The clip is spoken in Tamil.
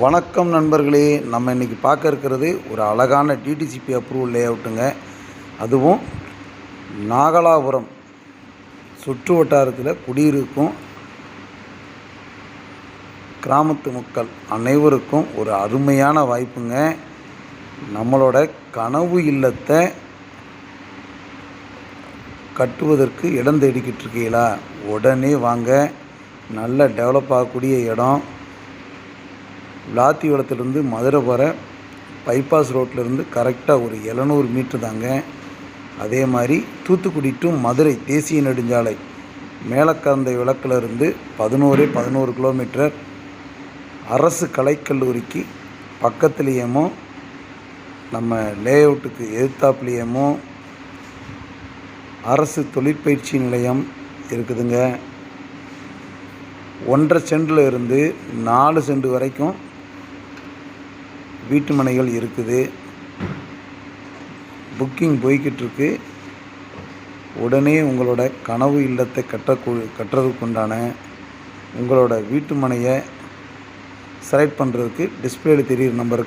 வணக்கம் நண்பர்களே, நம்ம இன்றைக்கி பார்க்க இருக்கிறது ஒரு அழகான டிடிசிபி அப்ரூவல் லே அவுட்டுங்க. அதுவும் நாகலாபுரம் சுற்று வட்டாரத்தில் குடியிருக்கும் கிராமத்து மக்கள் அனைவருக்கும் ஒரு அருமையான வாய்ப்புங்க. நம்மளோட கனவு இல்லத்தை கட்டுவதற்கு இடம் தேடிக்கிட்டு இருக்கீங்களா? உடனே வாங்க. நல்ல டெவலப் ஆகக்கூடிய இடம். விளாத்திகுளத்துலேருந்து மதுரை போகிற பைபாஸ் ரோட்லேருந்து கரெக்டாக ஒரு 700 மீட்ரு தாங்க. அதே மாதிரி தூத்துக்குடி டு மதுரை தேசிய நெடுஞ்சாலை மேலக்கரந்தை விளக்கிலிருந்து 11 கிலோமீட்டர். அரசு கலைக்கல்லூரிக்கு பக்கத்துலேயுமோ நம்ம லே அவுட்டுக்கு எதிர்த்தாப்புலேயுமோ அரசு தொழிற்பயிற்சி நிலையம் இருக்குதுங்க. 1.5 சென்டில் இருந்து 4 சென்ட் வரைக்கும் வீட்டு மனைகள் இருக்குது. புக்கிங் போய்கிட்டுருக்கு. உடனே உங்களோட கனவு இல்லத்தை கட்டுறதுக்குண்டான உங்களோட வீட்டு மனையை செலக்ட் பண்ணுறதுக்கு டிஸ்பிளேல தெரிகிற நம்பருக்கு